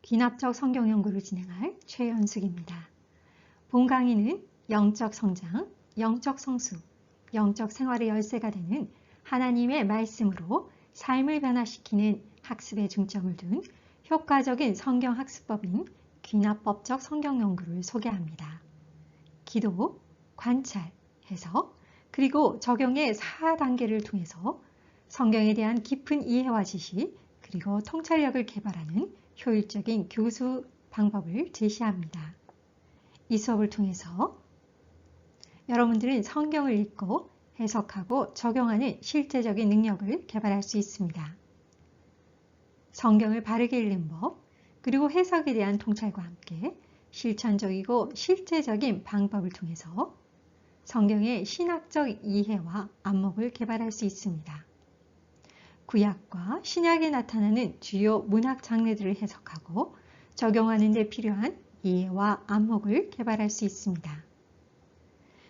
귀납적 성경 연구를 진행할 최연숙입니다. 본 강의는 영적 성장, 영적 성수, 영적 생활의 열쇠가 되는 하나님의 말씀으로 삶을 변화시키는 학습에 중점을 둔 효과적인 성경 학습법인 귀납법적 성경 연구를 소개합니다. 기도, 관찰, 해석, 그리고 적용의 4단계를 통해서 성경에 대한 깊은 이해와 지식, 그리고 통찰력을 개발하는 효율적인 교수 방법을 제시합니다. 이 수업을 통해서 여러분들은 성경을 읽고 해석하고 적용하는 실제적인 능력을 개발할 수 있습니다. 성경을 바르게 읽는 법, 그리고 해석에 대한 통찰과 함께 실천적이고 실제적인 방법을 통해서 성경의 신학적 이해와 안목을 개발할 수 있습니다. 구약과 신약에 나타나는 주요 문학 장르들을 해석하고 적용하는 데 필요한 이해와 안목을 개발할 수 있습니다.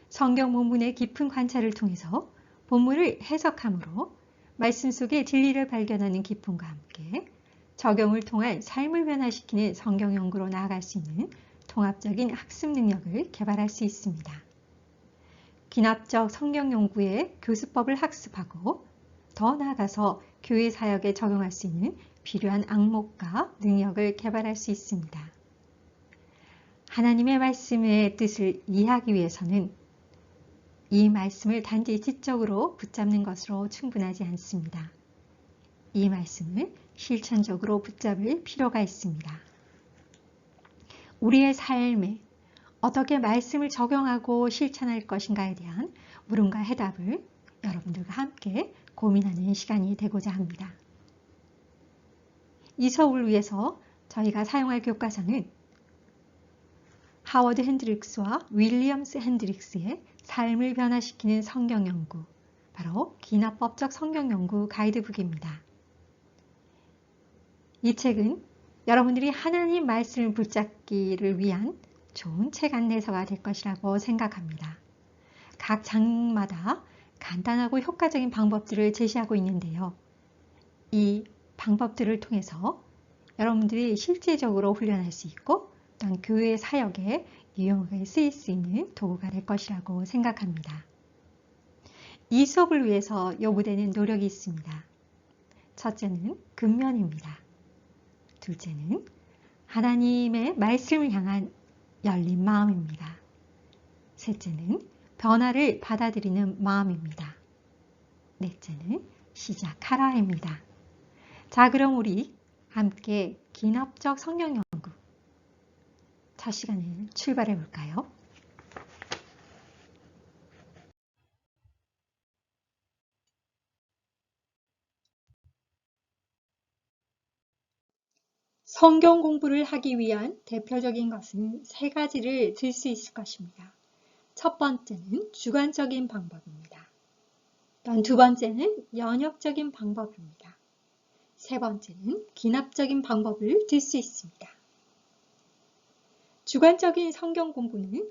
성경 본문의 깊은 관찰을 통해서 본문을 해석함으로 말씀 속의 진리를 발견하는 기쁨과 함께 적용을 통한 삶을 변화시키는 성경 연구로 나아갈 수 있는 통합적인 학습 능력을 개발할 수 있습니다. 귀납적 성경 연구의 교수법을 학습하고 더 나아가서 교회 사역에 적용할 수 있는 필요한 안목과 능력을 개발할 수 있습니다. 하나님의 말씀의 뜻을 이해하기 위해서는 이 말씀을 단지 지적으로 붙잡는 것으로 충분하지 않습니다. 이 말씀을 실천적으로 붙잡을 필요가 있습니다. 우리의 삶에 어떻게 말씀을 적용하고 실천할 것인가에 대한 물음과 해답을 여러분들과 함께 고민하는 시간이 되고자 합니다. 이 수업을 위해서 저희가 사용할 교과서는 하워드 핸드릭스와 윌리엄스 핸드릭스의 삶을 변화시키는 성경 연구, 바로 귀납법적 성경 연구 가이드북입니다. 이 책은 여러분들이 하나님 말씀을 붙잡기를 위한 좋은 책 안내서가 될 것이라고 생각합니다. 각 장마다 간단하고 효과적인 방법들을 제시하고 있는데요. 이 방법들을 통해서 여러분들이 실제적으로 훈련할 수 있고 또한 교회 사역에 유용하게 쓰일 수 있는 도구가 될 것이라고 생각합니다. 이 수업을 위해서 요구되는 노력이 있습니다. 첫째는 근면입니다. 둘째는 하나님의 말씀을 향한 열린 마음입니다. 셋째는 변화를 받아들이는 마음입니다. 넷째는 시작하라입니다. 자, 그럼 우리 함께 귀납적 성경 연구 첫 시간을 출발해 볼까요? 성경 공부를 하기 위한 대표적인 것은 세 가지를 들 수 있을 것입니다. 첫 번째는 주관적인 방법입니다. 또한 두 번째는 연역적인 방법입니다. 세 번째는 귀납적인 방법을 들 수 있습니다. 주관적인 성경 공부는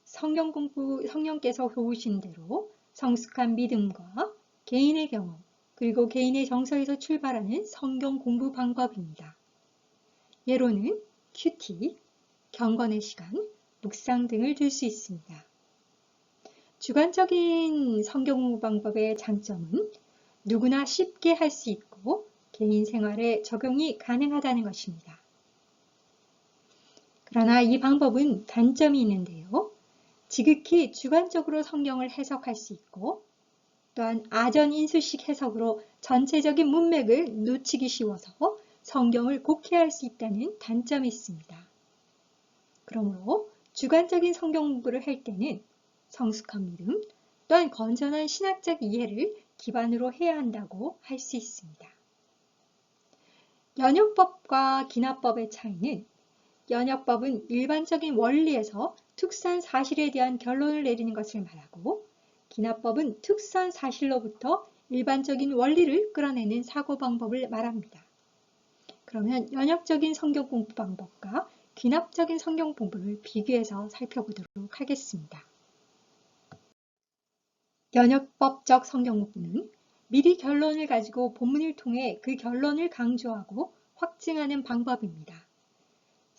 성령께서 도우신 대로 성숙한 믿음과 개인의 경험, 그리고 개인의 정서에서 출발하는 성경 공부 방법입니다. 예로는 큐티, 경건의 시간, 묵상 등을 들 수 있습니다. 주관적인 성경 공부 방법의 장점은 누구나 쉽게 할 수 있고 개인 생활에 적용이 가능하다는 것입니다. 그러나 이 방법은 단점이 있는데요. 지극히 주관적으로 성경을 해석할 수 있고 또한 아전인수식 해석으로 전체적인 문맥을 놓치기 쉬워서 성경을 곡해할 수 있다는 단점이 있습니다. 그러므로 주관적인 성경 공부를 할 때는 성숙한 믿음 또한 건전한 신학적 이해를 기반으로 해야 한다고 할 수 있습니다. 연역법과 귀납법의 차이는 연역법은 일반적인 원리에서 특수한 사실에 대한 결론을 내리는 것을 말하고 귀납법은 특수한 사실로부터 일반적인 원리를 끌어내는 사고 방법을 말합니다. 그러면 연역적인 성경 공부 방법과 귀납적인 성경 공부를 비교해서 살펴보도록 하겠습니다. 연역법적 성경 공부는 미리 결론을 가지고 본문을 통해 그 결론을 강조하고 확증하는 방법입니다.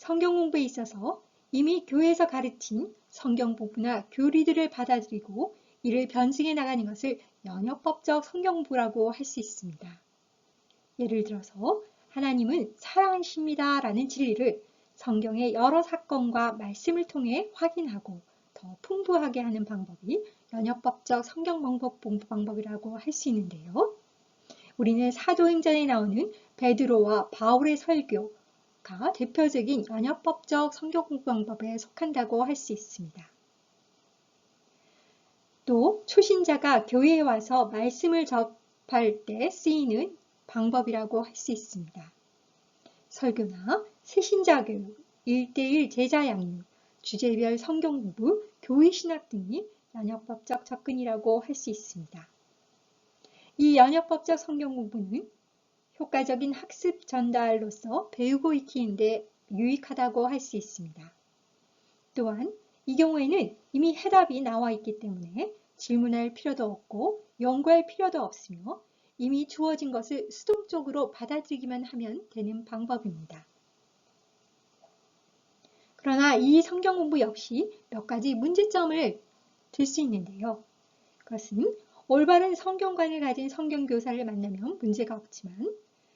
성경 공부에 있어서 이미 교회에서 가르친 성경 공부나 교리들을 받아들이고 이를 변증해 나가는 것을 연역법적 성경 공부라고 할 수 있습니다. 예를 들어서 하나님은 사랑이십니다 라는 진리를 성경의 여러 사건과 말씀을 통해 확인하고 더 풍부하게 하는 방법이 연역법적 성경 공부 방법이라고 할 수 있는데요. 우리는 사도행전에 나오는 베드로와 바울의 설교가 대표적인 연역법적 성경 공부 방법에 속한다고 할 수 있습니다. 또 초신자가 교회에 와서 말씀을 접할 때 쓰이는 방법이라고 할 수 있습니다. 설교나 새신자 교육, 1:1 제자 양육, 주제별 성경 공부, 교회 신학 등이 연역법적 접근이라고 할 수 있습니다. 이 연역법적 성경 공부는 효과적인 학습 전달로서 배우고 익히는데 유익하다고 할 수 있습니다. 또한 이 경우에는 이미 해답이 나와 있기 때문에 질문할 필요도 없고 연구할 필요도 없으며 이미 주어진 것을 수동적으로 받아들이기만 하면 되는 방법입니다. 그러나 이 성경 공부 역시 몇 가지 문제점을 들 수 있는데요. 그것은 올바른 성경관을 가진 성경교사를 만나면 문제가 없지만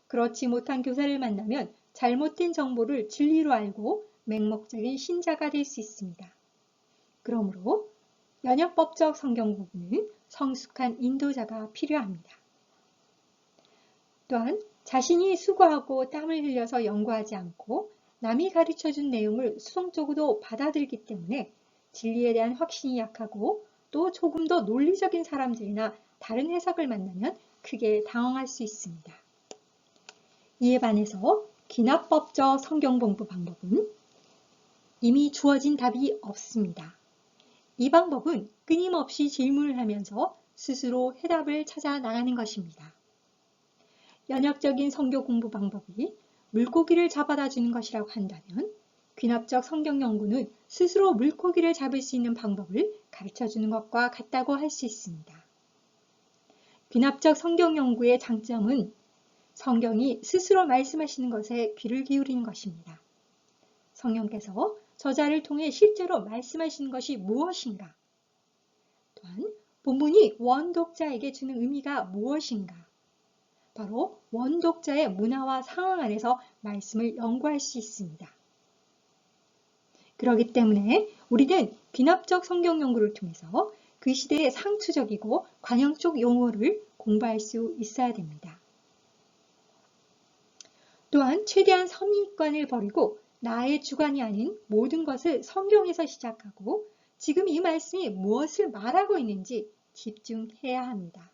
그렇지 못한 교사를 만나면 잘못된 정보를 진리로 알고 맹목적인 신자가 될 수 있습니다. 그러므로 연역법적 성경 공부는 성숙한 인도자가 필요합니다. 또한 자신이 수고하고 땀을 흘려서 연구하지 않고 남이 가르쳐준 내용을 수동적으로 받아들이기 때문에 진리에 대한 확신이 약하고 또 조금 더 논리적인 사람들이나 다른 해석을 만나면 크게 당황할 수 있습니다. 이에 반해서 기납법적 성경 공부 방법은 이미 주어진 답이 없습니다. 이 방법은 끊임없이 질문을 하면서 스스로 해답을 찾아 나가는 것입니다. 연역적인 성경 공부 방법이 물고기를 잡아다 주는 것이라고 한다면 귀납적 성경 연구는 스스로 물고기를 잡을 수 있는 방법을 가르쳐 주는 것과 같다고 할 수 있습니다. 귀납적 성경 연구의 장점은 성경이 스스로 말씀하시는 것에 귀를 기울이는 것입니다. 성령께서 저자를 통해 실제로 말씀하시는 것이 무엇인가? 또한 본문이 원독자에게 주는 의미가 무엇인가? 바로 원독자의 문화와 상황 안에서 말씀을 연구할 수 있습니다. 그렇기 때문에 우리는 귀납적 성경 연구를 통해서 그 시대의 상투적이고 관용적 용어를 공부할 수 있어야 됩니다. 또한 최대한 선입관을 버리고 나의 주관이 아닌 모든 것을 성경에서 시작하고 지금 이 말씀이 무엇을 말하고 있는지 집중해야 합니다.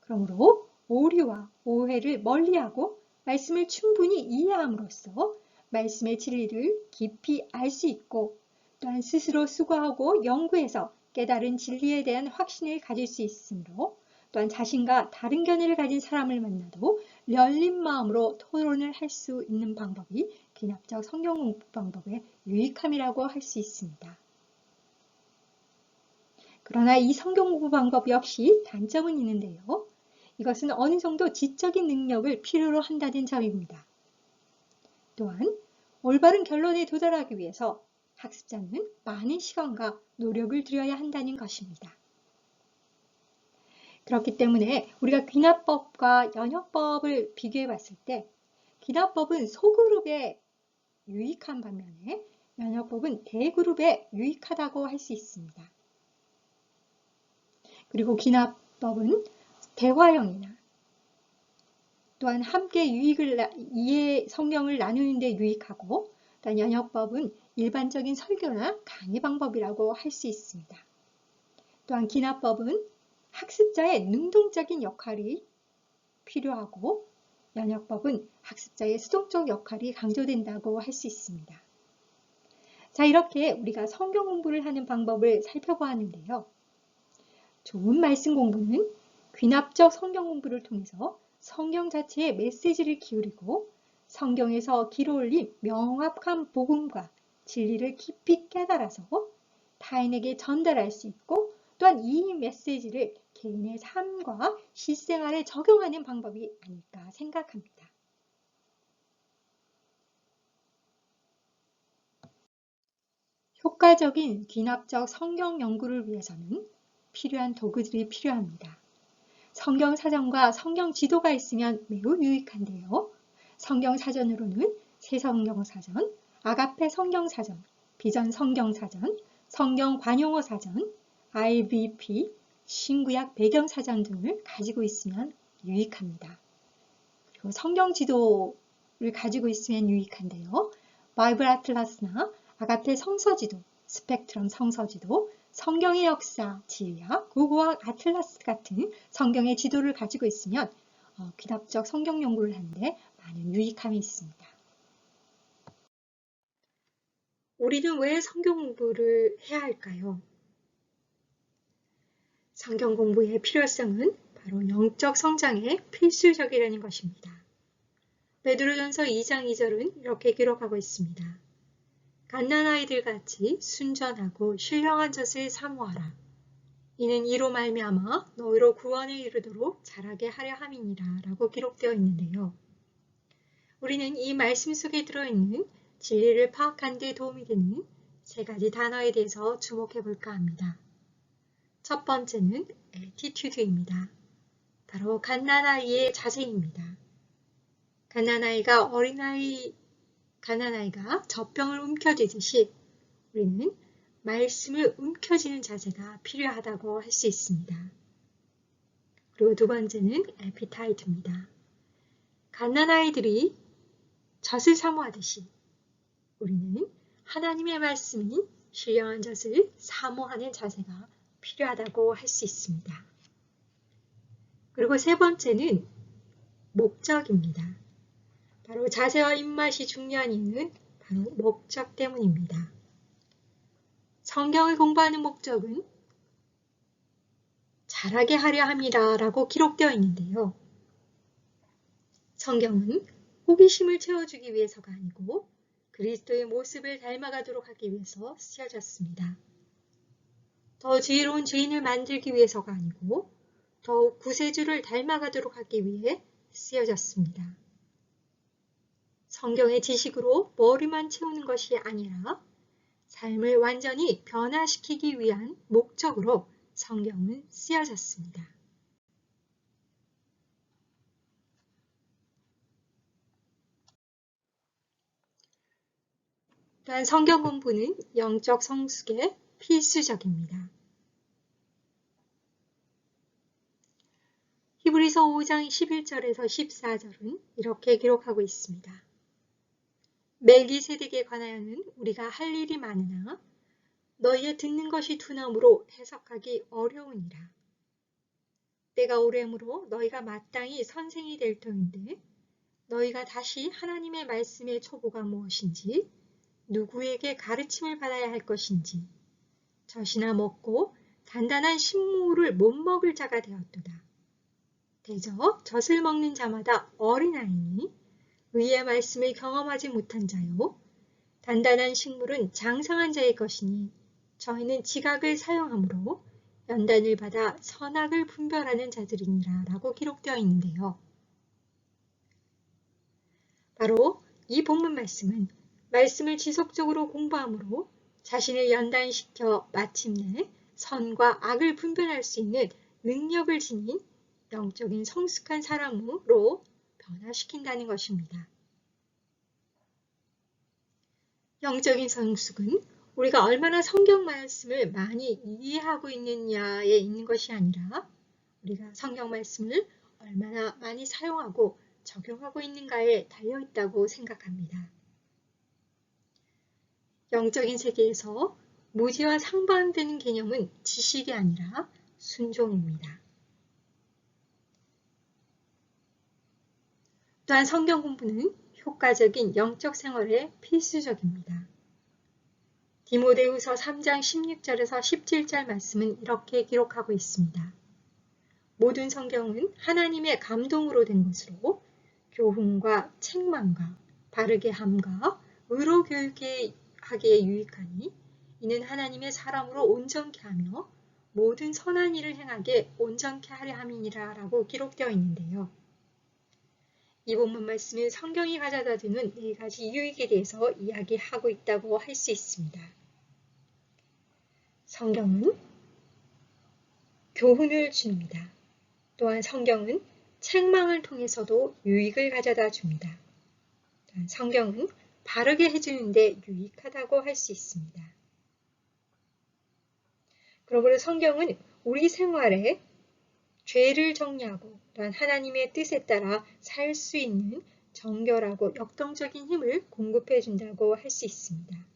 그러므로 오류와 오해를 멀리하고 말씀을 충분히 이해함으로써 말씀의 진리를 깊이 알 수 있고 또한 스스로 수고하고 연구해서 깨달은 진리에 대한 확신을 가질 수 있으므로 또한 자신과 다른 견해를 가진 사람을 만나도 열린 마음으로 토론을 할 수 있는 방법이 귀납적 성경 공부 방법의 유익함이라고 할 수 있습니다. 그러나 이 성경 공부 방법 역시 단점은 있는데요. 이것은 어느 정도 지적인 능력을 필요로 한다는 점입니다. 또한 올바른 결론에 도달하기 위해서 학습자는 많은 시간과 노력을 들여야 한다는 것입니다. 그렇기 때문에 우리가 귀납법과 연역법을 비교해 봤을 때 귀납법은 소그룹에 유익한 반면에 연역법은 대그룹에 유익하다고 할 수 있습니다. 그리고 귀납법은 대화형이나 또한 함께 성경을 나누는 데 유익하고 또한 연역법은 일반적인 설교나 강의 방법이라고 할 수 있습니다. 또한 귀납법은 학습자의 능동적인 역할이 필요하고 연역법은 학습자의 수동적 역할이 강조된다고 할 수 있습니다. 자, 이렇게 우리가 성경 공부를 하는 방법을 살펴보았는데요. 좋은 말씀 공부는 귀납적 성경 공부를 통해서 성경 자체의 메시지를 기울이고 성경에서 길어올린 명확한 복음과 진리를 깊이 깨달아서 타인에게 전달할 수 있고 또한 이 메시지를 개인의 삶과 실생활에 적용하는 방법이 아닐까 생각합니다. 효과적인 귀납적 성경 연구를 위해서는 필요한 도구들이 필요합니다. 성경 사전과 성경 지도가 있으면 매우 유익한데요. 성경 사전으로는 새성경사전, 아가페 성경사전, 비전 성경사전, 성경 관용어 사전, IBP, 신구약 배경사전 등을 가지고 있으면 유익합니다. 그리고 성경 지도를 가지고 있으면 유익한데요. 바이블 아틀라스나 아가페 성서지도, 스펙트럼 성서지도, 성경의 역사, 지휘학, 고고학 아틀라스 같은 성경의 지도를 가지고 있으면 귀납적 성경 연구를 하는데 많은 유익함이 있습니다. 우리는 왜 성경 공부를 해야 할까요? 성경 공부의 필요성은 바로 영적 성장에 필수적이라는 것입니다. 베드로전서 2장 2절은 이렇게 기록하고 있습니다. 갓난아이들 같이 순전하고 신령한 젖을 사모하라. 이는 이로 말미암아 너희로 구원에 이르도록 자라게 하려 함이니라 라고 기록되어 있는데요. 우리는 이 말씀 속에 들어있는 진리를 파악하는 데 도움이 되는 세 가지 단어에 대해서 주목해 볼까 합니다. 첫 번째는 attitude입니다. 바로 갓난아이의 자세입니다. 갓난아이가 젖병을 움켜쥐듯이 우리는 말씀을 움켜쥐는 자세가 필요하다고 할 수 있습니다. 그리고 두 번째는 appetite입니다. 갓난아이들이 젖을 사모하듯이 우리는 하나님의 말씀인 신령한 젖을 사모하는 자세가 필요하다고 할 수 있습니다. 그리고 세 번째는 목적입니다. 바로 자세와 입맛이 중요한 이유는 바로 목적 때문입니다. 성경을 공부하는 목적은 잘하게 하려 함이라 라고 기록되어 있는데요. 성경은 호기심을 채워주기 위해서가 아니고 그리스도의 모습을 닮아가도록 하기 위해서 쓰여졌습니다. 더 지혜로운 죄인을 만들기 위해서가 아니고 더욱 구세주를 닮아가도록 하기 위해 쓰여졌습니다. 성경의 지식으로 머리만 채우는 것이 아니라 삶을 완전히 변화시키기 위한 목적으로 성경은 쓰여졌습니다. 또한 성경 공부는 영적 성숙에 필수적입니다. 히브리서 5장 11절에서 14절은 이렇게 기록하고 있습니다. 멜기세덱에 관하여는 우리가 할 일이 많으나 너희의 듣는 것이 둔함으로 해석하기 어려우니라. 때가 오래므로 너희가 마땅히 선생이 될 터인데 너희가 다시 하나님의 말씀의 초보가 무엇인지 누구에게 가르침을 받아야 할 것인지 젖이나 먹고 단단한 식물을 못 먹을 자가 되었도다. 대저 젖을 먹는 자마다 어린아이니 의의 말씀을 경험하지 못한 자요. 단단한 식물은 장성한 자의 것이니 저희는 지각을 사용함으로 연단을 받아 선악을 분별하는 자들이니라 라고 기록되어 있는데요. 바로 이 본문 말씀은 말씀을 지속적으로 공부함으로 자신을 연단시켜 마침내 선과 악을 분별할 수 있는 능력을 지닌 영적인 성숙한 사람으로 변화시킨다는 것입니다. 영적인 성숙은 우리가 얼마나 성경 말씀을 많이 이해하고 있느냐에 있는 것이 아니라 우리가 성경 말씀을 얼마나 많이 사용하고 적용하고 있는가에 달려있다고 생각합니다. 영적인 세계에서 무지와 상반되는 개념은 지식이 아니라 순종입니다. 또한 성경 공부는 효과적인 영적 생활에 필수적입니다. 디모데후서 3장 16절에서 17절 말씀은 이렇게 기록하고 있습니다. 모든 성경은 하나님의 감동으로 된 것으로 교훈과 책망과 바르게 함과 의로 교육하기에 유익하니 이는 하나님의 사람으로 온전케 하며 모든 선한 일을 행하게 온전케 하려 함이니라 라고 기록되어 있는데요. 이 본문 말씀은 성경이 가져다 주는 네 가지 유익에 대해서 이야기하고 있다고 할 수 있습니다. 성경은 교훈을 줍니다. 또한 성경은 책망을 통해서도 유익을 가져다 줍니다. 또한 성경은 바르게 해주는데 유익하다고 할 수 있습니다. 그러므로 성경은 우리 생활에 죄를 정리하고 또한 하나님의 뜻에 따라 살 수 있는 정결하고 역동적인 힘을 공급해 준다고 할 수 있습니다.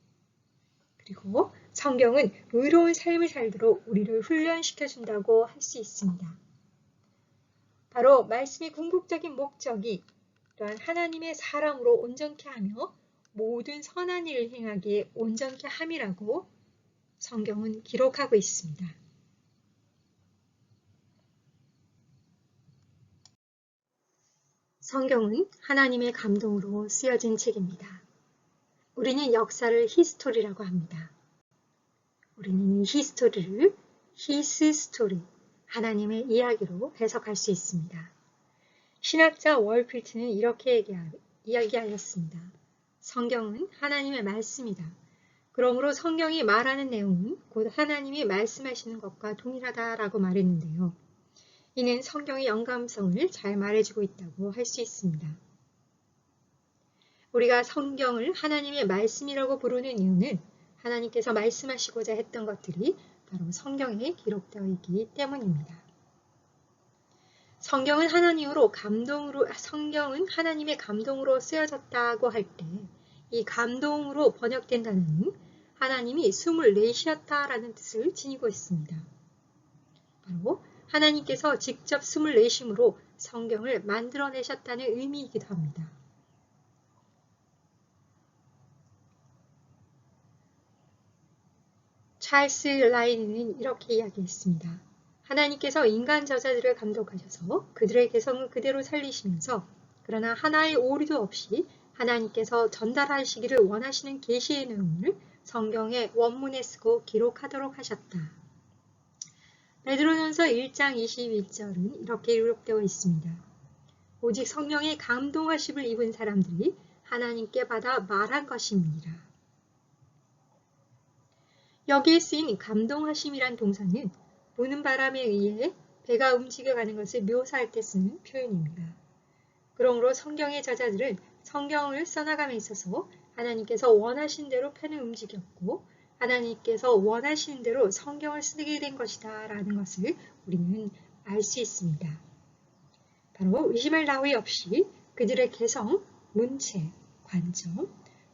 그리고 성경은 의로운 삶을 살도록 우리를 훈련시켜 준다고 할 수 있습니다. 바로 말씀의 궁극적인 목적이 또한 하나님의 사람으로 온전케 하며 모든 선한 일을 행하기에 온전케 함이라고 성경은 기록하고 있습니다. 성경은 하나님의 감동으로 쓰여진 책입니다. 우리는 역사를 히스토리라고 합니다. 우리는 이 히스토리를 His Story, 하나님의 이야기로 해석할 수 있습니다. 신학자 월필트는 이렇게 이야기하였습니다. 성경은 하나님의 말씀이다. 그러므로 성경이 말하는 내용은 곧 하나님이 말씀하시는 것과 동일하다라고 말했는데요. 이는 성경의 영감성을 잘 말해주고 있다고 할 수 있습니다. 우리가 성경을 하나님의 말씀이라고 부르는 이유는 하나님께서 말씀하시고자 했던 것들이 바로 성경에 기록되어 있기 때문입니다. 성경은 하나님의 감동으로 쓰여졌다고 할 때 이 감동으로 번역된다는 하나님이 숨을 내쉬었다라는 뜻을 지니고 있습니다. 바로 하나님께서 직접 숨을 내심으로 성경을 만들어내셨다는 의미이기도 합니다. 찰스 라이니는 이렇게 이야기했습니다. 하나님께서 인간 저자들을 감독하셔서 그들의 개성을 그대로 살리시면서 그러나 하나의 오류도 없이 하나님께서 전달하시기를 원하시는 계시의 내용을 성경의 원문에 쓰고 기록하도록 하셨다. 베드로전서 1장 21절은 이렇게 기록되어 있습니다. 오직 성령의 감동하심을 입은 사람들이 하나님께 받아 말한 것입니다. 여기에 쓰인 감동하심이란 동사는 부는 바람에 의해 배가 움직여가는 것을 묘사할 때 쓰는 표현입니다. 그러므로 성경의 저자들은 성경을 써나감에 있어서 하나님께서 원하신 대로 펜을 움직였고 하나님께서 원하시는 대로 성경을 쓰게 된 것이다 라는 것을 우리는 알 수 있습니다. 바로 의심할 나위 없이 그들의 개성, 문체, 관점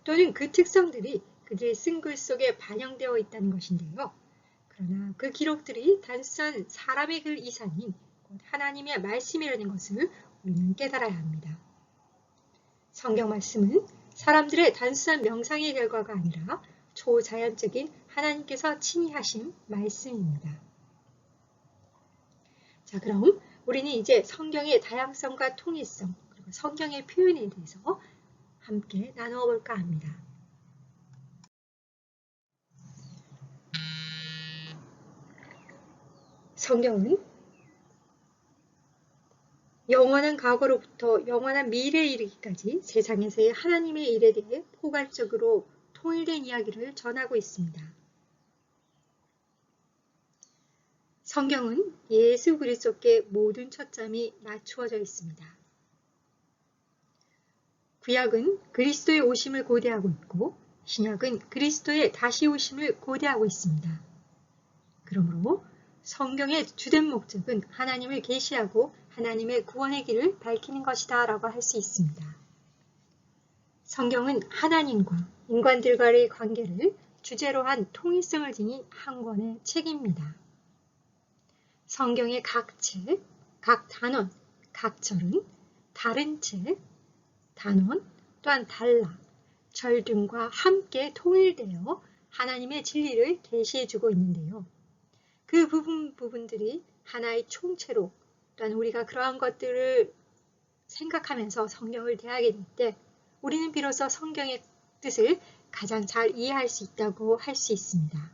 또는 그 특성들이 그들의 쓴 글 속에 반영되어 있다는 것인데요. 그러나 그 기록들이 단순한 사람의 글 이상인 하나님의 말씀이라는 것을 우리는 깨달아야 합니다. 성경 말씀은 사람들의 단순한 명상의 결과가 아니라 초자연적인 하나님께서 친히 하신 말씀입니다. 자, 그럼 우리는 이제 성경의 다양성과 통일성 그리고 성경의 표현에 대해서 함께 나누어 볼까 합니다. 성경은 영원한 과거로부터 영원한 미래에 이르기까지 세상에서의 하나님의 일에 대해 포괄적으로 통일된 이야기를 전하고 있습니다. 성경은 예수 그리스도께 모든 초점이 맞추어져 있습니다. 구약은 그리스도의 오심을 고대하고 있고 신약은 그리스도의 다시 오심을 고대하고 있습니다. 그러므로 성경의 주된 목적은 하나님을 계시하고 하나님의 구원의 길을 밝히는 것이다 라고 할 수 있습니다. 성경은 하나님과 인간들과의 관계를 주제로 한 통일성을 지닌 한 권의 책입니다. 성경의 각 책, 각 단원, 각 절은 다른 책, 단원, 또한 단락, 절 등과 함께 통일되어 하나님의 진리를 계시해주고 있는데요. 그 부분들이 하나의 총체로 또한 우리가 그러한 것들을 생각하면서 성경을 대하게 될 때 우리는 비로소 성경의 뜻을 가장 잘 이해할 수 있다고 할 수 있습니다.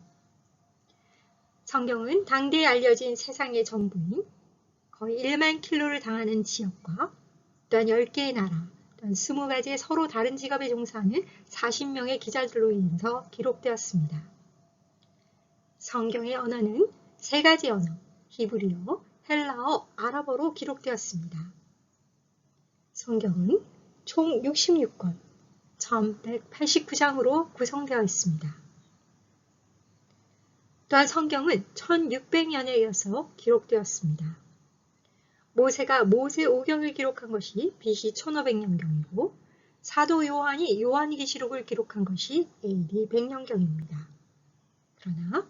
성경은 당대에 알려진 세상의 전부인 거의 1만 킬로를 당하는 지역과 또한 10개의 나라, 또한 20가지의 서로 다른 직업에 종사하는 40명의 기자들로 인해서 기록되었습니다. 성경의 언어는 세 가지 언어, 히브리어, 헬라어, 아랍어로 기록되었습니다. 성경은 총 66권, 1189장으로 구성되어 있습니다. 또한 성경은 1600년에 이어서 기록되었습니다. 모세가 모세오경을 기록한 것이 BC 1500년경이고 사도 요한이 요한계시록을 기록한 것이 AD 100년경입니다. 그러나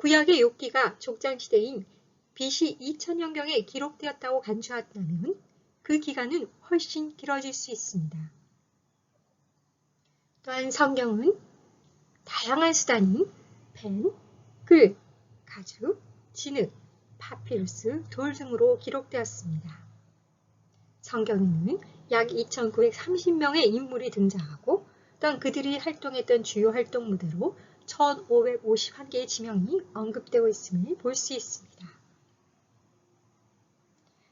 구약의 욥기가 족장시대인 BC 2000년경에 기록되었다고 간주한다면 그 기간은 훨씬 길어질 수 있습니다. 또한 성경은 다양한 수단인 펜, 글, 가죽, 진흙, 파피루스, 돌 등으로 기록되었습니다. 성경에는 약 2930명의 인물이 등장하고 또한 그들이 활동했던 주요 활동 무대로 1551개의 지명이 언급되고 있음을 볼 수 있습니다.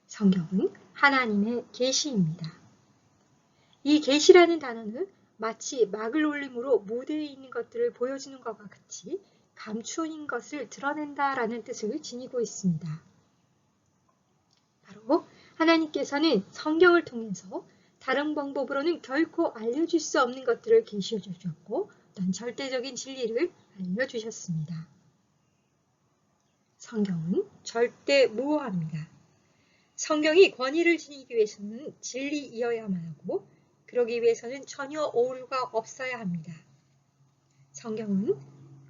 성경은 하나님의 계시입니다. 이 계시라는 단어는 마치 막을 올림으로 무대에 있는 것들을 보여주는 것과 같이 감추인 것을 드러낸다라는 뜻을 지니고 있습니다. 바로 하나님께서는 성경을 통해서 다른 방법으로는 결코 알려줄 수 없는 것들을 계시해 주셨고 또한 절대적인 진리를 알려주셨습니다. 성경은 절대 무오합니다. 성경이 권위를 지니기 위해서는 진리이어야만 하고 그러기 위해서는 전혀 오류가 없어야 합니다. 성경은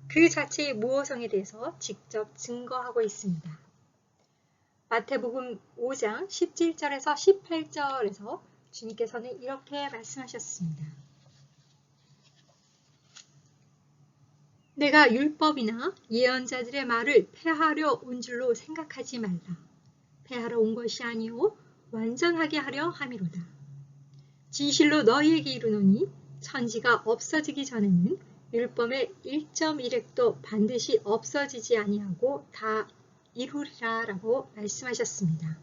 그 자체의 무오성에 대해서 직접 증거하고 있습니다. 마태복음 5장 17절에서 18절에서 주님께서는 이렇게 말씀하셨습니다. 내가 율법이나 예언자들의 말을 폐하려 온 줄로 생각하지 말라. 폐하러 온 것이 아니오 완전하게 하려 함이로다. 진실로 너희에게 이르노니 천지가 없어지기 전에는 율법의 1.1획도 반드시 없어지지 아니하고 다 이루리라 라고 말씀하셨습니다.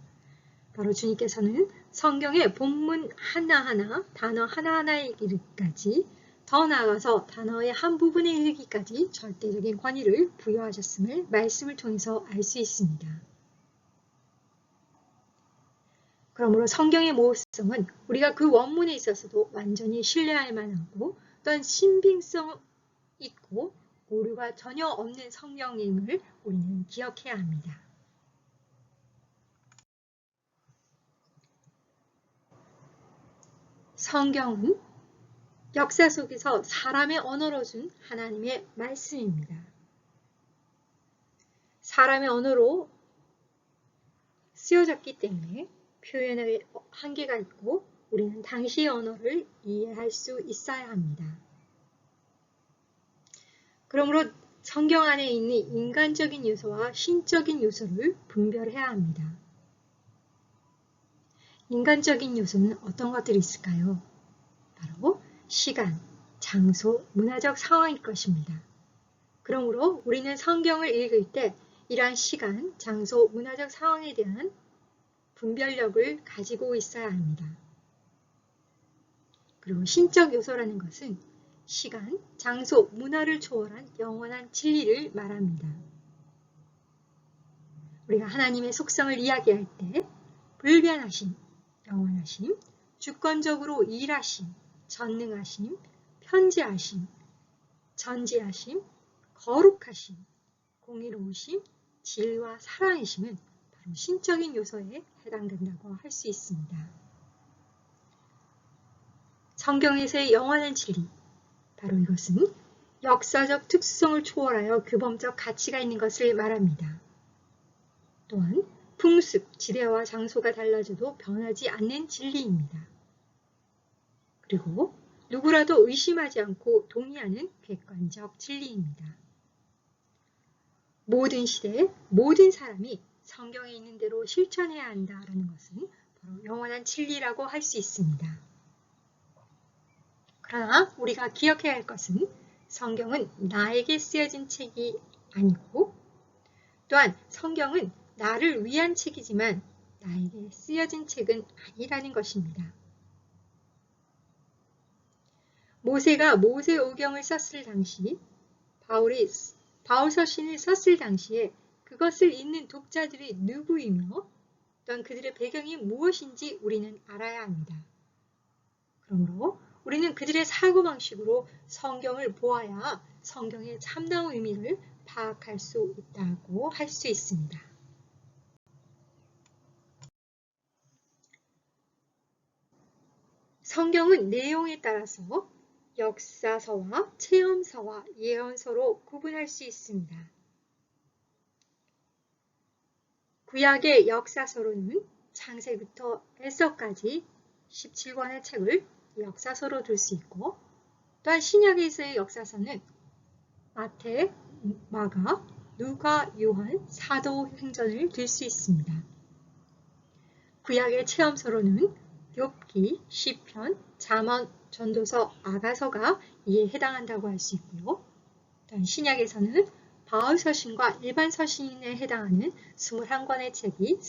바로 주님께서는 성경의 본문 하나하나 단어 하나하나에 이르기까지 더 나아가서 단어의 한 부분에 이르기까지 절대적인 권위를 부여하셨음을 말씀을 통해서 알 수 있습니다. 그러므로 성경의 모호성은 우리가 그 원문에 있어서도 완전히 신뢰할 만하고 또한 신빙성 있고 오류가 전혀 없는 성경임을 우리는 기억해야 합니다. 성경은 역사 속에서 사람의 언어로 준 하나님의 말씀입니다. 사람의 언어로 쓰여졌기 때문에 표현의 한계가 있고 우리는 당시의 언어를 이해할 수 있어야 합니다. 그러므로 성경 안에 있는 인간적인 요소와 신적인 요소를 분별해야 합니다. 인간적인 요소는 어떤 것들이 있을까요? 바로 시간, 장소, 문화적 상황일 것입니다. 그러므로 우리는 성경을 읽을 때 이러한 시간, 장소, 문화적 상황에 대한 분별력을 가지고 있어야 합니다. 그리고 신적 요소라는 것은 시간, 장소, 문화를 초월한 영원한 진리를 말합니다. 우리가 하나님의 속성을 이야기할 때 불변하심, 영원하심, 주권적으로 일하심, 전능하심, 편지하심, 전지하심, 거룩하심, 공의로우심, 진리와 사랑이심은 바로 신적인 요소에 해당된다고 할 수 있습니다. 성경에서의 영원한 진리, 바로 이것은 역사적 특수성을 초월하여 규범적 가치가 있는 것을 말합니다. 또한 풍습, 지대와 장소가 달라져도 변하지 않는 진리입니다. 그리고 누구라도 의심하지 않고 동의하는 객관적 진리입니다. 모든 시대에 모든 사람이 성경에 있는 대로 실천해야 한다는 것은 바로 영원한 진리라고 할 수 있습니다. 그러나 우리가 기억해야 할 것은 성경은 나에게 쓰여진 책이 아니고 또한 성경은 나를 위한 책이지만 나에게 쓰여진 책은 아니라는 것입니다. 모세가 모세오경을 썼을 당시 바울이 바울 서신을 썼을 당시에 그것을 읽는 독자들이 누구이며 또한 그들의 배경이 무엇인지 우리는 알아야 합니다. 그러므로 우리는 그들의 사고방식으로 성경을 보아야 성경의 참다운 의미를 파악할 수 있다고 할 수 있습니다. 성경은 내용에 따라서 역사서와 체험서와 예언서로 구분할 수 있습니다. 구약의 역사서로는 창세부터 에서까지 17권의 책을 역사서로 둘 수 있고, 또한 신약에서의 역사서는 마태, 마가, 누가, 요한, 사도행전을 들 수 있습니다. 구약의 체험서로는 욥기, 시편, 잠언, 전도서, 아가서가 이에 해당한다고 할 수 있고요. 또한 신약에서는 바울 서신과 일반 서신에 해당하는 21권의 책이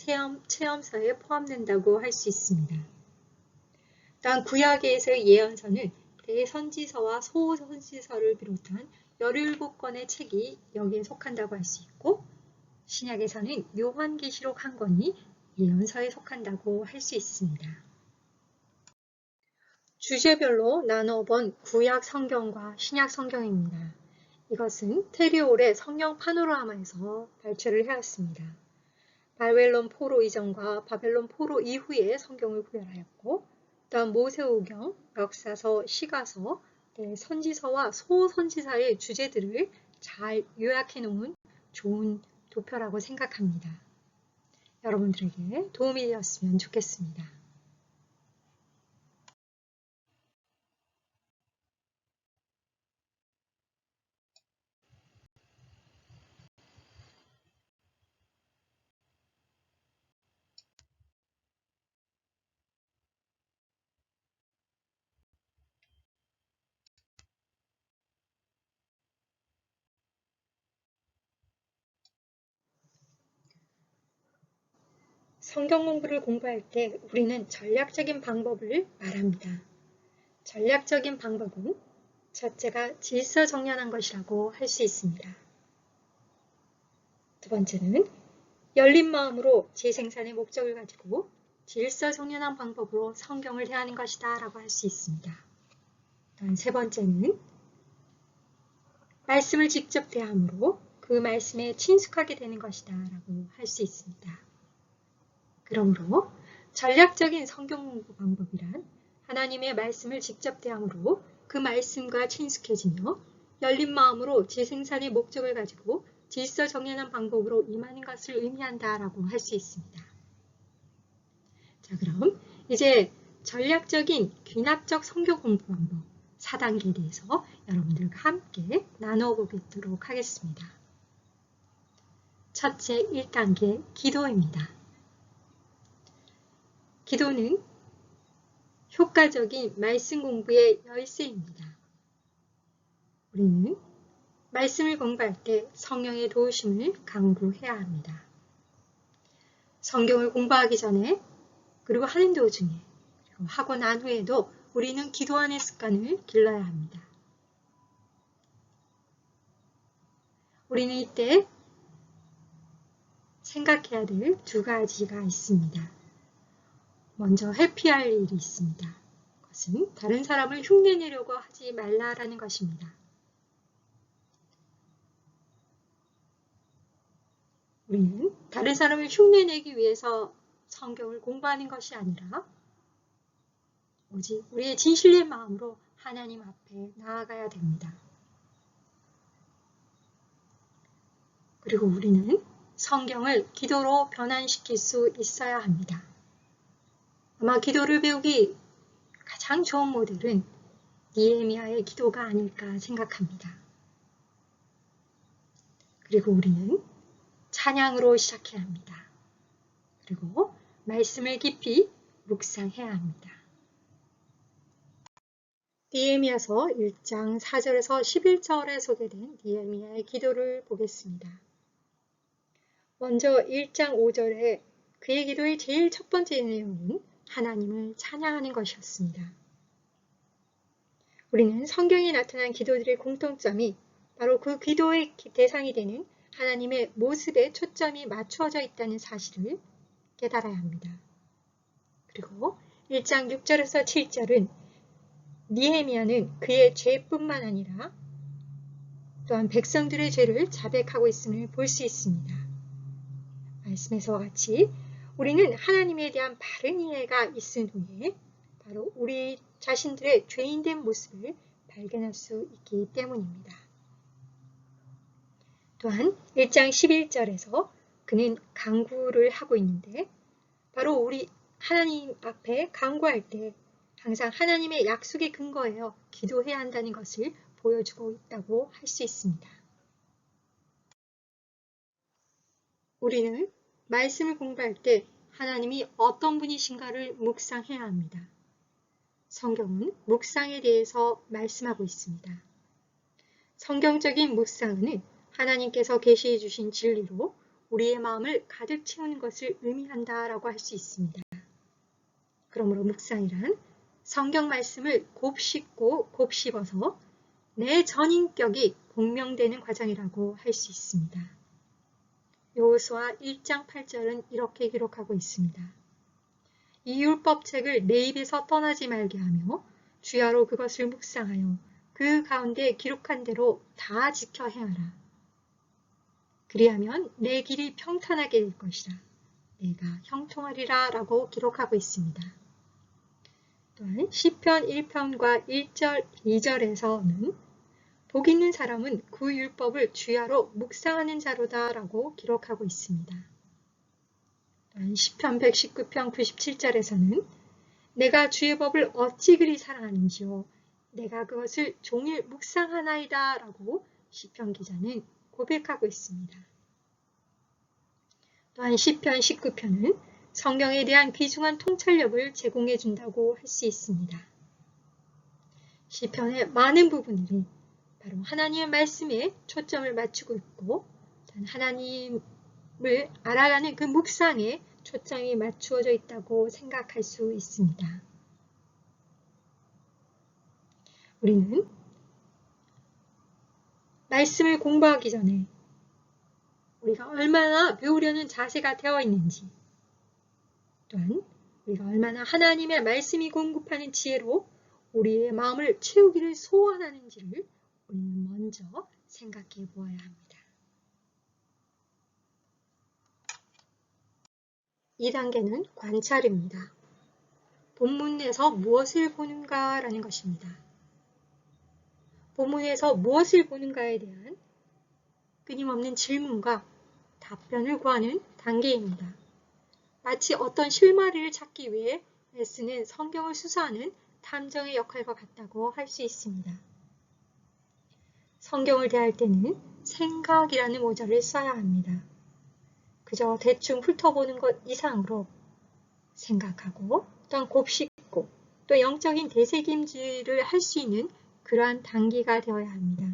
체험서에 포함된다고 할 수 있습니다. 또한 구약에서의 예언서는 대선지서와 소선지서를 비롯한 17권의 책이 여기에 속한다고 할 수 있고, 신약에서는 요한계시록 1권이 예언서에 속한다고 할 수 있습니다. 주제별로 나눠본 구약 성경과 신약 성경입니다. 이것은 테리올의 성경 파노라마에서 발췌를 해왔습니다. 바벨론 포로 이전과 바벨론 포로 이후에 성경을 구별하였고, 또한 모세오경, 역사서, 시가서, 선지서와 소선지서의 주제들을 잘 요약해 놓은 좋은 도표라고 생각합니다. 여러분들에게 도움이 되었으면 좋겠습니다. 성경 공부를 공부할 때 우리는 전략적인 방법을 말합니다. 전략적인 방법은 첫째가 질서정연한 것이라고 할 수 있습니다. 두 번째는 열린 마음으로 재생산의 목적을 가지고 질서정연한 방법으로 성경을 대하는 것이다 라고 할 수 있습니다. 또한 세 번째는 말씀을 직접 대함으로 그 말씀에 친숙하게 되는 것이다 라고 할 수 있습니다. 그러므로 전략적인 성경 공부 방법이란 하나님의 말씀을 직접 대함으로 그 말씀과 친숙해지며 열린 마음으로 재생산의 목적을 가지고 질서정연한 방법으로 임하는 것을 의미한다라고 할 수 있습니다. 자, 그럼 이제 전략적인 귀납적 성경 공부 방법 4단계에 대해서 여러분들과 함께 나눠보도록 하겠습니다. 첫째 1단계 기도입니다. 기도는 효과적인 말씀 공부의 열쇠입니다. 우리는 말씀을 공부할 때 성령의 도우심을 강구해야 합니다. 성경을 공부하기 전에 그리고 하는 도중에 그리고 하고 난 후에도 우리는 기도하는 습관을 길러야 합니다. 우리는 이때 생각해야 될 두 가지가 있습니다. 먼저 회피할 일이 있습니다. 그것은 다른 사람을 흉내내려고 하지 말라라는 것입니다. 우리는 다른 사람을 흉내내기 위해서 성경을 공부하는 것이 아니라 오직 우리의 진실된 마음으로 하나님 앞에 나아가야 됩니다. 그리고 우리는 성경을 기도로 변환시킬 수 있어야 합니다. 아마 기도를 배우기 가장 좋은 모델은 니에미야의 기도가 아닐까 생각합니다. 그리고 우리는 찬양으로 시작해야 합니다. 그리고 말씀을 깊이 묵상해야 합니다. 니에미야서 1장 4절에서 11절에 소개된 니에미야의 기도를 보겠습니다. 먼저 1장 5절에 그의 기도의 제일 첫 번째 내용은 하나님을 찬양하는 것이었습니다. 우리는 성경에 나타난 기도들의 공통점이 바로 그 기도의 대상이 되는 하나님의 모습에 초점이 맞추어져 있다는 사실을 깨달아야 합니다. 그리고 1장 6절에서 7절은 느헤미야는 그의 죄뿐만 아니라 또한 백성들의 죄를 자백하고 있음을 볼 수 있습니다. 말씀에서와 같이 우리는 하나님에 대한 바른 이해가 있은 후에 바로 우리 자신들의 죄인된 모습을 발견할 수 있기 때문입니다. 또한 1장 11절에서 그는 간구를 하고 있는데 바로 우리 하나님 앞에 간구할 때 항상 하나님의 약속에 근거하여 기도해야 한다는 것을 보여주고 있다고 할 수 있습니다. 우리는 말씀을 공부할 때 하나님이 어떤 분이신가를 묵상해야 합니다. 성경은 묵상에 대해서 말씀하고 있습니다. 성경적인 묵상은 하나님께서 계시해 주신 진리로 우리의 마음을 가득 채우는 것을 의미한다라고 할 수 있습니다. 그러므로 묵상이란 성경 말씀을 곱씹고 곱씹어서 내 전인격이 공명되는 과정이라고 할 수 있습니다. 여호수아 1장 8절은 이렇게 기록하고 있습니다. 이 율법책을 내 입에서 떠나지 말게 하며 주야로 그것을 묵상하여 그 가운데 기록한 대로 다 지켜 행하라. 그리하면 내 길이 평탄하게 될 것이라. 내가 형통하리라 라고 기록하고 있습니다. 또한 시편 1편과 1절, 2절에서는 복 있는 사람은 그 율법을 주야로 묵상하는 자로다 라고 기록하고 있습니다. 또한 시편 119편 97절에서는 내가 주의 법을 어찌 그리 사랑하는지요. 내가 그것을 종일 묵상하나이다 라고 시편 기자는 고백하고 있습니다. 또한 시편 19편은 성경에 대한 귀중한 통찰력을 제공해 준다고 할 수 있습니다. 시편의 많은 부분들이 바로 하나님의 말씀에 초점을 맞추고 있고 하나님을 알아가는 그 묵상에 초점이 맞추어져 있다고 생각할 수 있습니다. 우리는 말씀을 공부하기 전에 우리가 얼마나 배우려는 자세가 되어 있는지 또한 우리가 얼마나 하나님의 말씀이 공급하는 지혜로 우리의 마음을 채우기를 소원하는지를 우리는 먼저 생각해 보아야 합니다. 2단계는 관찰입니다. 본문에서 무엇을 보는가 라는 것입니다. 본문에서 무엇을 보는가에 대한 끊임없는 질문과 답변을 구하는 단계입니다. 마치 어떤 실마리를 찾기 위해 애쓰는 성경을 수사하는 탐정의 역할과 같다고 할 수 있습니다. 성경을 대할 때는 생각이라는 모자를 써야 합니다. 그저 대충 훑어보는 것 이상으로 생각하고 또한 곱씹고 또 영적인 되새김질을 할 수 있는 그러한 단계가 되어야 합니다.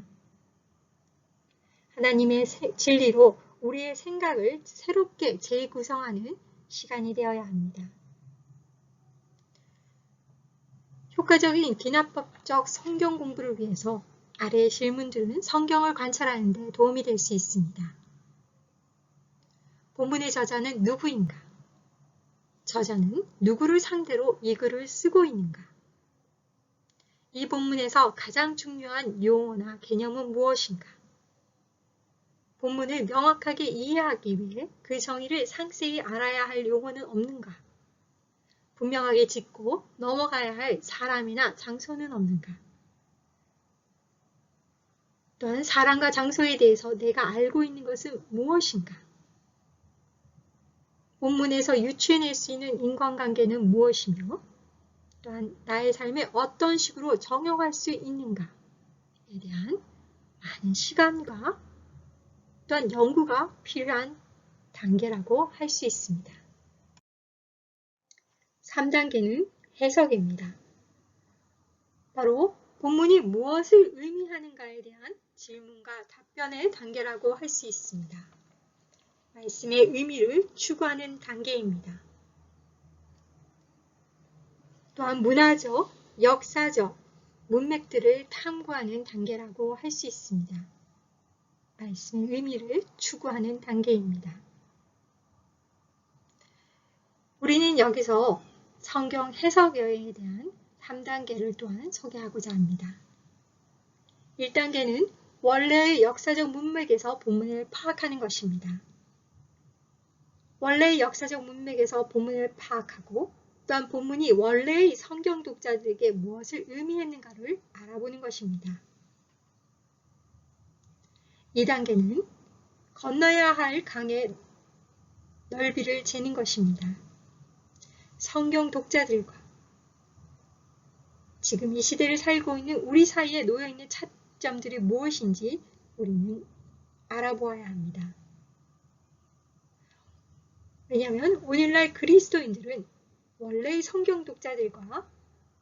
하나님의 진리로 우리의 생각을 새롭게 재구성하는 시간이 되어야 합니다. 효과적인 기납법적 성경 공부를 위해서 아래의 질문들은 성경을 관찰하는 데 도움이 될 수 있습니다. 본문의 저자는 누구인가? 저자는 누구를 상대로 이 글을 쓰고 있는가? 이 본문에서 가장 중요한 용어나 개념은 무엇인가? 본문을 명확하게 이해하기 위해 그 정의를 상세히 알아야 할 용어는 없는가? 분명하게 짚고 넘어가야 할 사람이나 장소는 없는가? 또한 사람과 장소에 대해서 내가 알고 있는 것은 무엇인가? 본문에서 유추해낼 수 있는 인간관계는 무엇이며 또한 나의 삶에 어떤 식으로 적용할 수 있는가에 대한 많은 시간과 또한 연구가 필요한 단계라고 할 수 있습니다. 3단계는 해석입니다. 바로 본문이 무엇을 의미하는가에 대한 질문과 답변의 단계라고 할 수 있습니다. 말씀의 의미를 추구하는 단계입니다. 또한 문화적, 역사적 문맥들을 탐구하는 단계라고 할 수 있습니다. 말씀의 의미를 추구하는 단계입니다. 우리는 여기서 성경 해석 여행에 대한 3단계를 또한 소개하고자 합니다. 1단계는 원래의 역사적 문맥에서 본문을 파악하는 것입니다. 원래의 역사적 문맥에서 본문을 파악하고 또한 본문이 원래의 성경 독자들에게 무엇을 의미했는가를 알아보는 것입니다. 2단계는 건너야 할 강의 넓이를 재는 것입니다. 성경 독자들과 지금 이 시대를 살고 있는 우리 사이에 놓여있는 차점들이 무엇인지 우리는 알아보아야 합니다. 왜냐하면 오늘날 그리스도인들은 원래의 성경 독자들과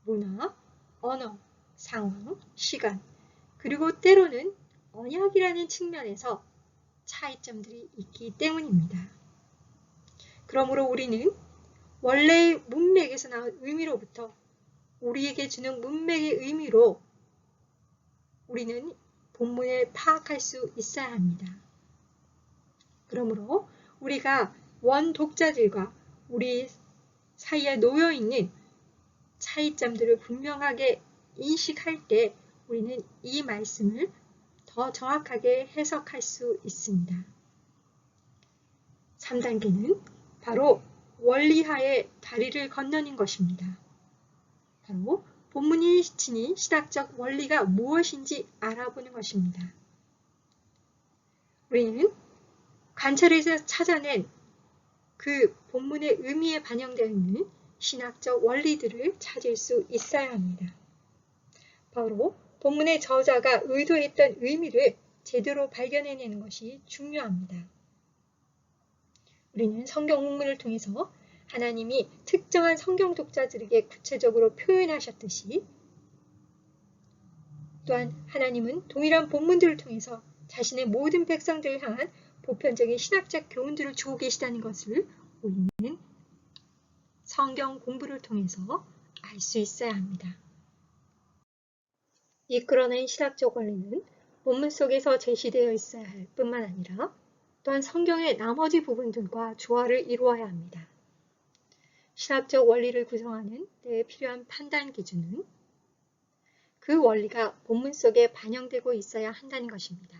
문화, 언어, 상황, 시간, 그리고 때로는 언약이라는 측면에서 차이점들이 있기 때문입니다. 그러므로 우리는 원래의 문맥에서 나온 의미로부터 우리에게 주는 문맥의 의미로 우리는 본문을 파악할 수 있어야 합니다. 그러므로 우리가 원 독자들과 우리 사이에 놓여있는 차이점들을 분명하게 인식할 때 우리는 이 말씀을 더 정확하게 해석할 수 있습니다. 3단계는 바로 원리하의 다리를 건너는 것입니다. 바로 본문이 지닌 신학적 원리가 무엇인지 알아보는 것입니다. 우리는 관찰에서 찾아낸 그 본문의 의미에 반영되어 있는 신학적 원리들을 찾을 수 있어야 합니다. 바로 본문의 저자가 의도했던 의미를 제대로 발견해내는 것이 중요합니다. 우리는 성경 본문을 통해서 하나님이 특정한 성경 독자들에게 구체적으로 표현하셨듯이 또한 하나님은 동일한 본문들을 통해서 자신의 모든 백성들을 향한 보편적인 신학적 교훈들을 주고 계시다는 것을 우리는 성경 공부를 통해서 알 수 있어야 합니다. 이끌어낸 신학적 원리는 본문 속에서 제시되어 있어야 할 뿐만 아니라 또한 성경의 나머지 부분들과 조화를 이루어야 합니다. 신학적 원리를 구성하는 데 필요한 판단 기준은 그 원리가 본문 속에 반영되고 있어야 한다는 것입니다.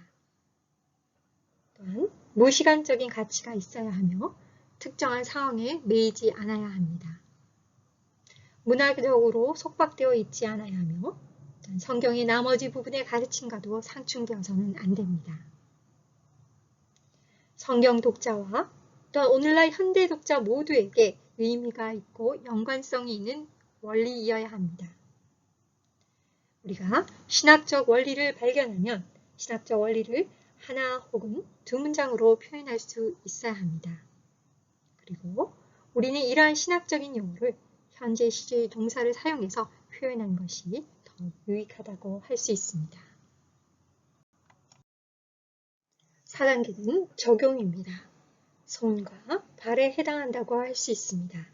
또한 무시간적인 가치가 있어야 하며 특정한 상황에 매이지 않아야 합니다. 문화적으로 속박되어 있지 않아야 하며 성경의 나머지 부분의 가르침과도 상충되어서는 안 됩니다. 성경 독자와 또한 오늘날 현대 독자 모두에게 의미가 있고 연관성이 있는 원리이어야 합니다. 우리가 신학적 원리를 발견하면 신학적 원리를 하나 혹은 두 문장으로 표현할 수 있어야 합니다. 그리고 우리는 이러한 신학적인 용어를 현재 시제의 동사를 사용해서 표현한 것이 더 유익하다고 할 수 있습니다. 4단계는 적용입니다. 손과 발에 해당한다고 할 수 있습니다.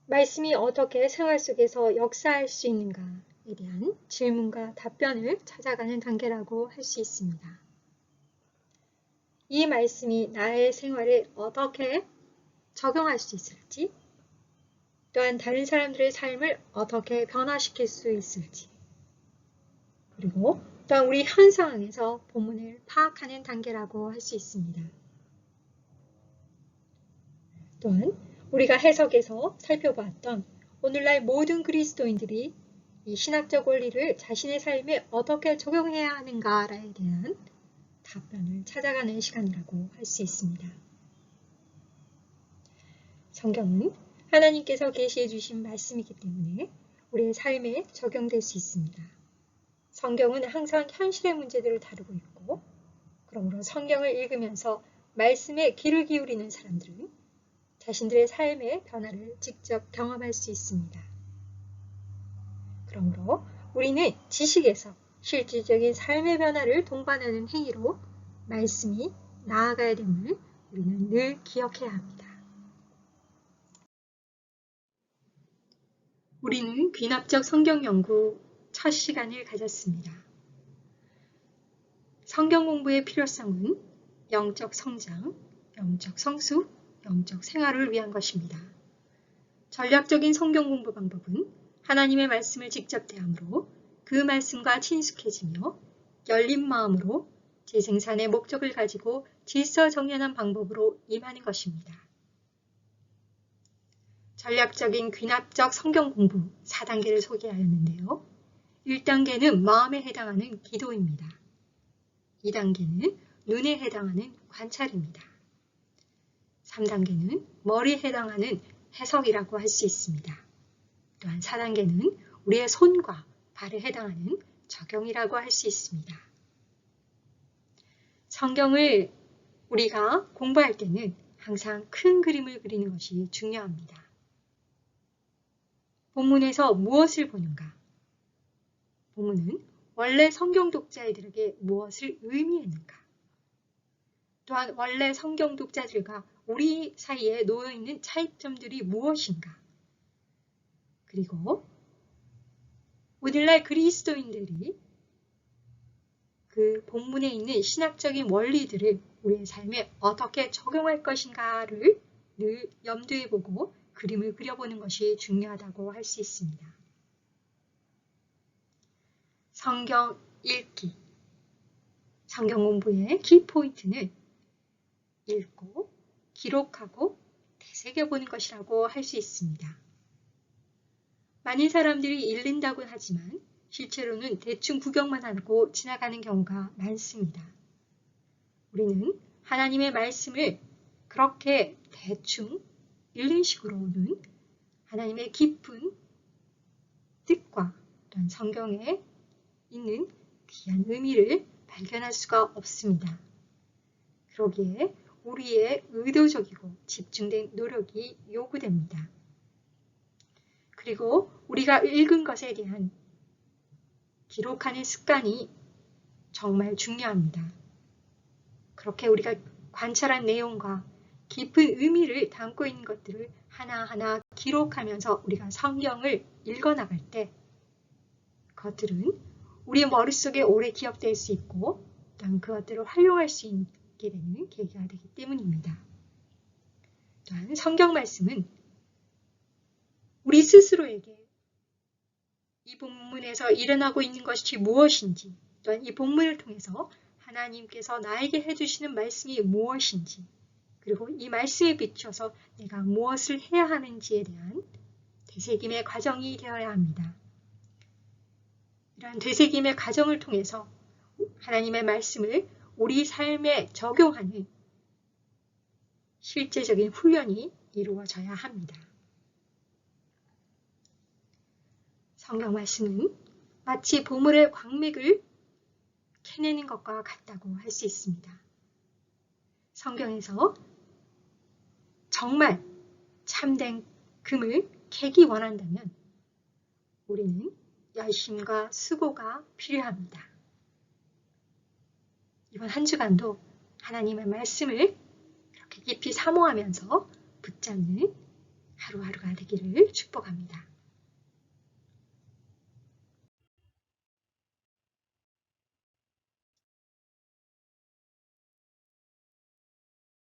말씀이 어떻게 생활 속에서 역사할 수 있는가에 대한 질문과 답변을 찾아가는 단계라고 할 수 있습니다. 이 말씀이 나의 생활에 어떻게 적용할 수 있을지, 또한 다른 사람들의 삶을 어떻게 변화시킬 수 있을지, 그리고 또한 우리 현 상황에서 본문을 파악하는 단계라고 할 수 있습니다. 또한 우리가 해석에서 살펴봤던 오늘날 모든 그리스도인들이 이 신학적 원리를 자신의 삶에 어떻게 적용해야 하는가에 대한 답변을 찾아가는 시간이라고 할 수 있습니다. 성경은 하나님께서 계시해 주신 말씀이기 때문에 우리의 삶에 적용될 수 있습니다. 성경은 항상 현실의 문제들을 다루고 있고, 그러므로 성경을 읽으면서 말씀에 귀를 기울이는 사람들은 자신들의 삶의 변화를 직접 경험할 수 있습니다. 그러므로 우리는 지식에서 실질적인 삶의 변화를 동반하는 행위로 말씀이 나아가야 됨을 우리는 늘 기억해야 합니다. 우리는 귀납적 성경 연구 첫 시간을 가졌습니다. 성경 공부의 필요성은 영적 성장, 영적 성숙, 영적 생활을 위한 것입니다. 전략적인 성경 공부 방법은 하나님의 말씀을 직접 대함으로 그 말씀과 친숙해지며 열린 마음으로 재생산의 목적을 가지고 질서정연한 방법으로 임하는 것입니다. 전략적인 귀납적 성경 공부 4단계를 소개하였는데요. 1단계는 마음에 해당하는 기도입니다. 2단계는 눈에 해당하는 관찰입니다. 3단계는 머리에 해당하는 해석이라고 할 수 있습니다. 또한 4단계는 우리의 손과 발에 해당하는 적용이라고 할 수 있습니다. 성경을 우리가 공부할 때는 항상 큰 그림을 그리는 것이 중요합니다. 본문에서 무엇을 보는가? 본문은 원래 성경 독자들에게 무엇을 의미했는가? 또한 원래 성경 독자들과 우리 사이에 놓여있는 차이점들이 무엇인가? 그리고 오늘날 그리스도인들이 그 본문에 있는 신학적인 원리들을 우리의 삶에 어떻게 적용할 것인가를 늘 염두에 보고 그림을 그려보는 것이 중요하다고 할 수 있습니다. 성경 읽기. 성경 공부의 키포인트는 읽고 기록하고 되새겨보는 것이라고 할 수 있습니다. 많은 사람들이 읽는다고 하지만 실제로는 대충 구경만 하고 지나가는 경우가 많습니다. 우리는 하나님의 말씀을 그렇게 대충 읽는 식으로는 하나님의 깊은 뜻과 또한 성경에 있는 귀한 의미를 발견할 수가 없습니다. 그러기에 우리의 의도적이고 집중된 노력이 요구됩니다. 그리고 우리가 읽은 것에 대한 기록하는 습관이 정말 중요합니다. 그렇게 우리가 관찰한 내용과 깊은 의미를 담고 있는 것들을 하나하나 기록하면서 우리가 성경을 읽어나갈 때 그것들은 우리의 머릿속에 오래 기억될 수 있고 또한 그것들을 활용할 수 있게 되는 계기가 되기 때문입니다. 또한 성경 말씀은 우리 스스로에게 이 본문에서 일어나고 있는 것이 무엇인지 또한 이 본문을 통해서 하나님께서 나에게 해주시는 말씀이 무엇인지 그리고 이 말씀에 비추어서 내가 무엇을 해야 하는지에 대한 되새김의 과정이 되어야 합니다. 이러한 되새김의 과정을 통해서 하나님의 말씀을 우리 삶에 적용하는 실제적인 훈련이 이루어져야 합니다. 성경 말씀은 마치 보물의 광맥을 캐내는 것과 같다고 할 수 있습니다. 성경에서 정말 참된 금을 캐기 원한다면 우리는 열심과 수고가 필요합니다. 이번 한 주간도 하나님의 말씀을 그렇게 깊이 사모하면서 붙잡는 하루하루가 되기를 축복합니다.